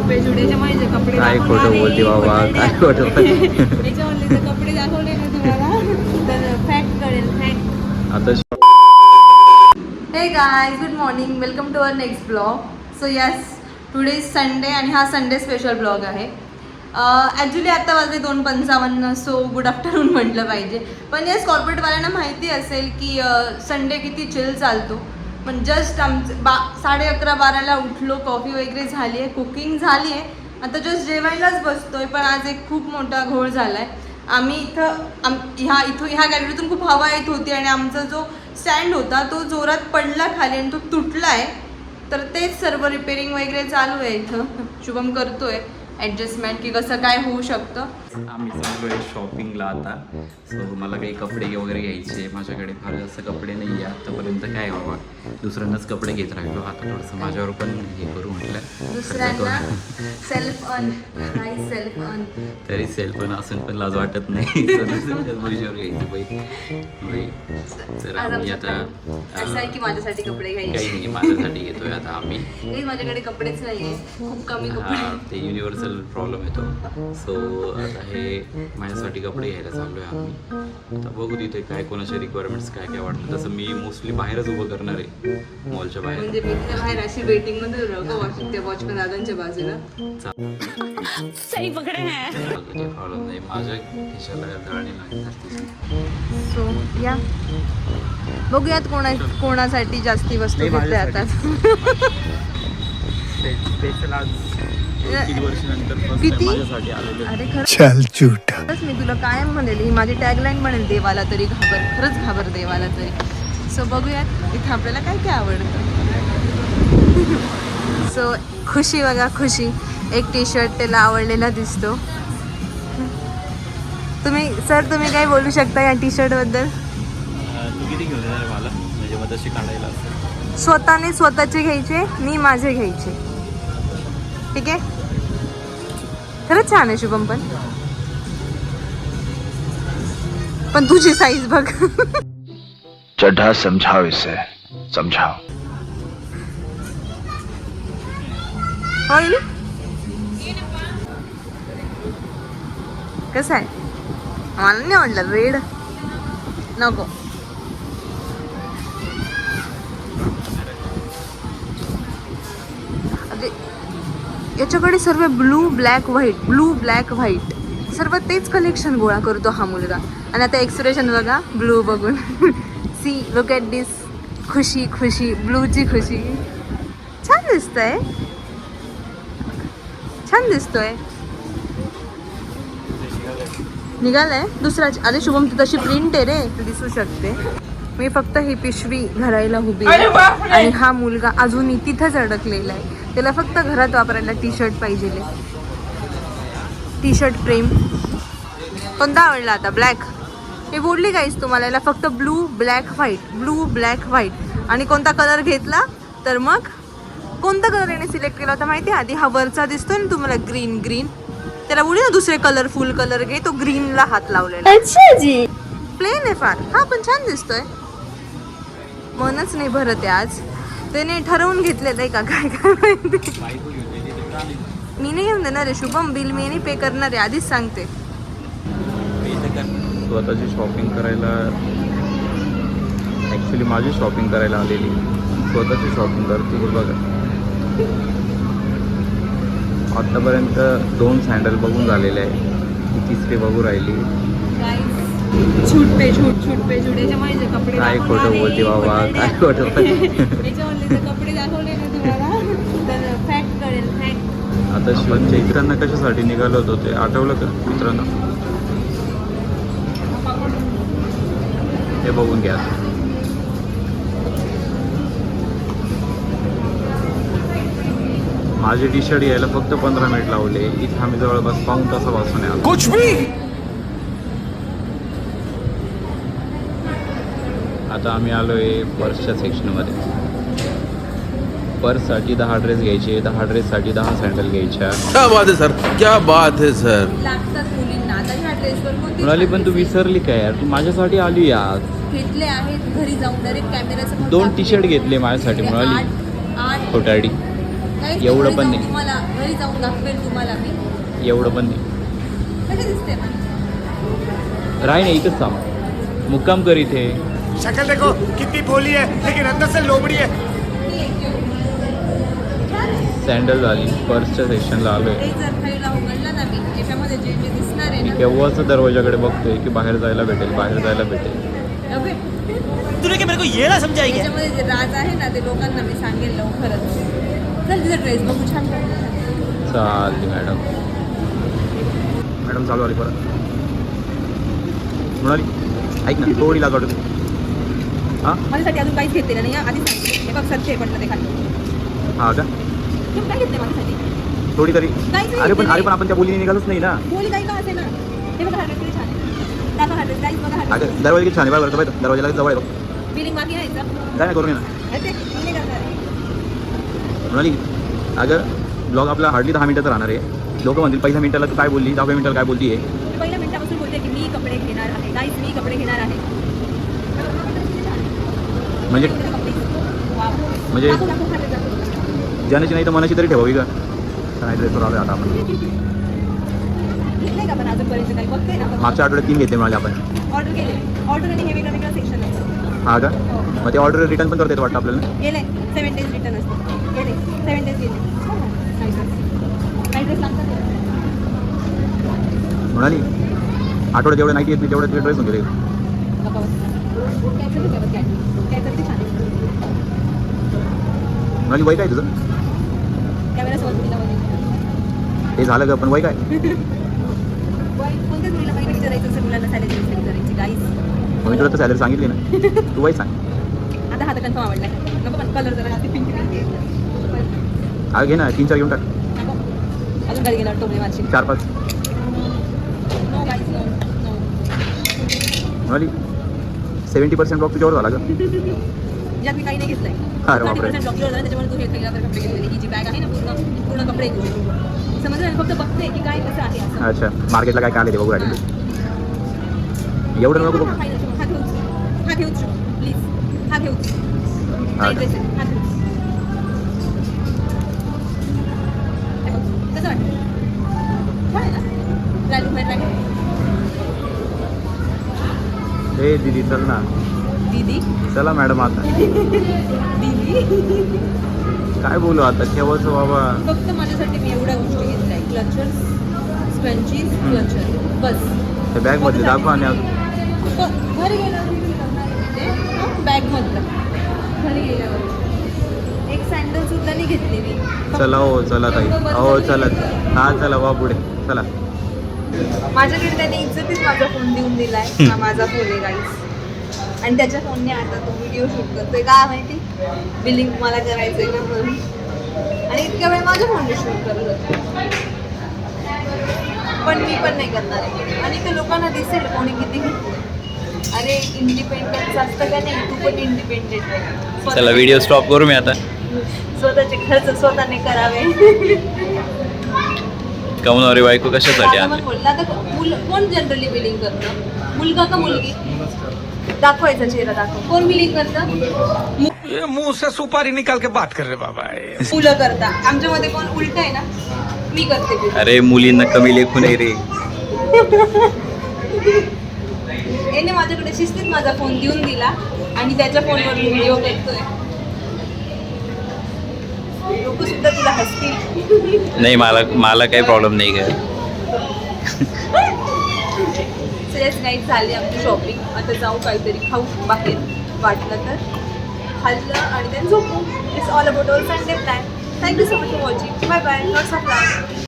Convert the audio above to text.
पे जुडेच्या माझे कपडे काय खोटं बोलते बाबा, काय खोटं बोलते. त्याच्यावरले कपडे दाखवले ना तुम्हाला तर फॅक्ट कळेल फॅक्ट. आता hey guys, good morning, welcome to our next blog. So yes, today is Sunday आणि हा संडे स्पेशल ब्लॉग आहे. ॲक्च्युली आता वाजले 2:55, सो गुड आफ्टरनून म्हटलं पाहिजे. पण येस, कॉर्पोरेटवाल्यांना माहिती असेल की संडे किती चिल चालतो. पण जस्ट आमचं 11:30-12ला उठलो, कॉफी वगैरे झाली आहे, कुकिंग झाली आहे, आता जस्ट जेवायलाच बसतोय. पण आज एक खूप मोठा घोळ झाला आहे. आम्ही ह्या गॅलरीतून खूप हवा येत होती आणि आमचा जो स्टँड होता तो जोरात पडला खाली आणि तो तुटला आहे. तर तेच सर्व रिपेअरिंग वगैरे चालू आहे. इथं शुभम करतोय ॲडजस्टमेंट की कसं काय होऊ शकतं. आम्ही चाललो आहे शॉपिंगला आता. सो मला काही कपडे वगैरे घ्यायचे. माझ्याकडे फार जास्त कपडे नाही आहे आतापर्यंत. काय बाबा, दुसऱ्यांनाच कपडे घेत राहिलो. आता थोडंसं माझ्यावर पण हे करू म्हटलं. दुसऱ्यांना सेल्फ अर्न, सेल्फ अर्न. तरी सेल्फ पण असून पण लाज वाटत नाही. घ्यायची बाई. तर आम्ही आता असं आहे की माझ्यासाठी कपडे काही घ्यायचे. नाही, माझ्यासाठी घेतोय आता आम्ही. माझ्याकडे कपडेच नाहीये, खूप कमी कपडे. हा, ते युनिव्हर्सल प्रॉब्लेम येतो. सो आता हे माझ्यासाठी कपडे घ्यायला चाललो आहे आम्ही. आता बघू तिथे काय कोणाचे रिक्वायरमेंट्स काय काय वाटतं. तसं मी मोस्टली बाहेरच उभं करणार आहे, मॉलच्या बाहेर. म्हणजे मी तिथे बाहेर अशी वेटिंग मध्ये त्या वॉचमॅन दादांच्या बाजूला. सही पकडे है. प्रॉब्लेम नाही, माझ्या खिशाला दळणी लागणार. सो या बघूयात कोणासाठी जास्ती वस्तू घेतल्या आता. स्पेशल आज 3 वर्षानंतर किती? माझ्यासाठी आलेले. अरे खरंच मी तुला कायम म्हणेल, ही माझी टॅगलाईन म्हणेल, देवाला तरी घाबर, खरंच घाबर देवाला तरी. सो बघूयात इथं आपल्याला काय काय आवडतं. सो खुशी बघा, खुशी एक टी शर्ट त्याला आवडलेला दिसतो. तुम्ही काय बोलू शकता या टी शर्ट बद्दल? तू किती घेऊन येणार मला, म्हणजे मग तशी काढायला असेल. स्वतःने स्वतःचे घ्यायचे, मी माझे घ्यायचे. ठीक आहे, खरंच छान आहे शुभम. पण तुझी साईज बघ. चड्ढा समझाओ, इसे समझाओ. होईल कसं आहे? मला नाही आवडलं, रेड नको. याच्याकडे सर्व ब्लू ब्लॅक व्हाईट सर्व तेच कलेक्शन गोळा करतो हा मुलगा. आणि आता एक्सप्रेशन बघा ब्लू बघून. सी, लुक ॲट दिस. खुशी ब्लूची खुशी. छान दिसतोय. निघालाय दुसरा. अरे शुभम, तू तशी प्रिंट आहे रे, तू दिसू शकते. मी फक्त ही पिशवी धरायला उभी आहे आणि हा मुलगा अजूनही तिथंच अडकलेला आहे. त्याला फक्त घरात वापरायला टी शर्ट पाहिजे. टी शर्ट प्रेम. कोणता आवडला आता? ब्लॅक. मी बोलली काहीच तुम्हाला, याला फक्त ब्लू ब्लॅक व्हाईट. आणि कोणता कलर घेतला तर मग कोणता कलर याने सिलेक्ट केला होता माहिती आहे? आधी हा वरचा दिसतोय ना तुम्हाला, ग्रीन. त्याला बोलली ना दुसरे कलरफुल कलर घे, तो ग्रीनला हात लावलेला. अच्छा जी, प्लेन आहे फार. हा पण छान दिसतोय. मनच नाही भरत आहे आज. त्याने ठरवून घेतलेलं आहे का काय माहिती. मी नाही घेऊन देणार आहे शुभम, बिल मी नाही पे करणार आहे, आधीच सांगते. स्वतःची शॉपिंग करायला, ॲक्च्युली माझी शॉपिंग करायला आलेली, स्वतःची शॉपिंग करते. बघा, आत्तापर्यंत 2 सँडल बघून झालेले आहे, तिसरी बघू राहिली. छूट पे जुडेच्या माझे कपडे. काय खोटं बोलते बाबा, काय खोटं बोलते. त्याच्यावरले कपडे दाखवले ना तुम्हाला तर फॅक्ट कळेल फॅक्ट. आता शिवनच्या इतरांना कशासाठी निघालो होतो ते आठवलं का मित्रांनो? हे बघून घ्या. माझे टी शर्ट यायला फक्त 15 मिनिट लावले. इथे आम्ही जवळपास पाऊण तासापासून आहे. कुछ भी. आता आम्ही आलो आहे पर्सच्या सेक्शनमध्ये. पर्ससाठी 10 ड्रेस घ्यायचे, 10 ड्रेससाठी 10 सँडल घ्यायच्या. क्या बात है सर, क्या बात है सर. लागतात मुलींना. आता ह्या ड्रेसवर कोणती म्हणाली पण तू विसरली काय यार, तू माझ्यासाठी आली यार. घेतले आहेत घरी जाऊन डायरेक्ट कॅमेऱ्याचं 2 टी शर्ट घेतले माझ्यासाठी म्हणाली. 8 खोटारडी. एवढं पण नाही. मला घरी खाली जाऊन दाखवेल तुम्हाला मी. एवढं पण नाही. कधी दिसते पण राही नाही इथंच थांब. मुक्काम कर इथे. शक्ल देखो कितनी भोली है लेकिन अंदर से लोमड़ी है. सँडल झाली. पर्सच्या सेक्शनला आलोय. हे जर खायला उघडलं ना मी याच्यामध्ये जे जे दिसणार आहे मी ना केव्हाच दरवाजाकडे बघतोय की बाहेर जायला भेटेल, बाहेर जायला भेटेल. अबे, तूने क्या मेरे को ये ना समझाएगी. याच्यामध्ये जे राज आहे ना ते लोकांना मी सांगेल लवकरच. चल तिचा ड्रेस बघू छान. चालली मॅडम. मॅडम चालू आली परत. म्हणाली ऐक ना थोडी लाज वाटत. हां माझ्यासाठी अजून काहीच घेतलेलं नाही आधी सांगते. हे बघ सरचे म्हटलं ते खाली. हां का तू काय घेतलं माझ्यासाठी? थोडी तरी. काहीच अरे पण आपण त्या बोलीने निघालोच नाही ना. बोली काही का असे ना. हे बघा हा ड्रेस किती छान आहे. दाखव हा ड्रेस गाईज बघा हा ड्रेस. अगं दरवाजा किती छान आहे बघा बरं. दरवाजाला जवळ आहे बघ. बिलिंग बाकी आहे का? काय नाही करून ये ना. अरे ते मी नाही करणार आहे. म्हणाली अगं ब्लॉग आपला हार्डली 10 मिनिटाचा राहणार आहे. लोक म्हणतील पहिल्या मिनिटाला तू काय बोलली, 10व्या मिनिटाला काय बोलती आहे. मी पहिल्या मिनिटापासून बोलते की मी कपडे घेणार आहे. गाईज मी कपडे घेणार आहे. म्हणजे वाव. म्हणजे दाखव, दाखव, हा ड्रेस दाखव. ज्याची नाही तर मनाची तरी ठेवावी का. काय ड्रेसवर आलो आता आपण. घेतलंय का पण अजूनपर्यंत काही बघते ना. मागच्या आठवड्यात 3 घेतले म्हणाले आपण. ऑर्डर केले. ऑर्डर आणि हे वेगळं वेगळं सेक्शन असतं. हा का मग ते ऑर्डर रिटर्न पण करता येतं वाटतं आपल्याला. गेले 7 डेज रिटर्न असतं. गेले 7 डेज गेले. काही ड्रेस लागतात. म्हणाली आठवड्यात जेवढे नाही येत नाही तेवढे ड्रेस होऊन गेले. म्हणाली वय काय तुझं. कॅमेरा सोबत मुलीला ते झालं का पण वय काय. कोणत्याच मुलीला पहिलं विचारायचं असेल मुलांना सॅलरी विचारायची गाईस. मी तुला तर सॅलरी सांगितली ना. तू वय सांग. आता हा तर कन्फर्म आवडलाय. नको पण कलर जरा पिंक पिंक. हा घे ना 3-4 घेऊन टाक. नको अजून कधी गेला टोपले माझी. 4-5 नो गाईस नो नो. म्हणाली 70% ऑफ तुझ्यावर झाला का. ज्यात मी काही नाही घेतलंय. अरे बापरे. 30% ब्लॉक झाला त्याच्यामुळे तू हे खायला तर कपडे घेतलेले. ही जी बॅग आहे ना पूर्ण कपडे घेतले. समजलं ना. फक्त बघते की काय कसं आहे असं. अच्छा मार्केटला काय काय आले ते बघू राहिले. एवढं नको बघू. हा घेऊच प्लीज. हा घेऊच. हा. ड्रेस आहे. हा घेऊच. हे बघ, कसं वाटतं. छान आहे ना. Try to try. हे दीदी चल ना. दीदी चला मॅडम आता. दीदी काय बोलू आता केव्हाचं बाबा. फक्त माझ्यासाठी मी एवढ्या गोष्टी घेतल्या. क्लचर्स स्पंचीज क्लचर बस. ते बॅगमधले दाखवा आणि अजून. घरी गेल्यावर बॅगमधलं घरी गेल्यावर एक सँडल सुद्धा नाही घेतली मी. चला हो चला ताई. हो चला. हा चला वा पुढे चला. माझ्याकडे त्याने इज्जतीच माझा फोन देऊन दिलाय. हा माझा फोन आहे गाईस. आणि त्याच्या फोनने आता तो व्हिडिओ शूट करतोय का माहिती. बिलिंग मला करायचंय ना म्हणून. आणि इतक्या वेळ माझ्या फोनने शूट करत होते. पण मी पण नाही करणार आहे. आणि ते लोकांना दिसेल कोणी किती घेतलं. अरे इंडिपेंडन्स असतं का नाही. तू पण इंडिपेंडेंट आहे. चला व्हिडिओ स्टॉप करू मी आता. स्वतःचे खर्च स्वतःने करावे. कमवणारी बायको कशासाठी आता आणली. पण बोलला तर कोण जनरली बिलिंग करतं. मुलगा का मुलगी. दाखवायचा चेहरा दाखव. कोण बिलिंग करतं. ये मुंह से सुपारी निकाल के बात कर रहे बाबा. मुलं करता. आमच्यामध्ये कोण उलट आहे ना. मी करते billing. अरे मुलींना कमी लेखू नाही रे. याने माझ्याकडे शिस्तीत माझा फोन देऊन दिला आणि त्याच्या फोनवर व्हिडिओ करतोय. लोक सुद्धा तुला हसतील. नाही मला काही प्रॉब्लेम नाही काय. येस नाईट झाली आमची शॉपिंग. आता जाऊ काहीतरी खाऊ बाहेर वाटलं तर. खाल्लं आणि then झोपू. It's all about our Sunday plan. Thank you so much for watching. Bye bye. Lots of love.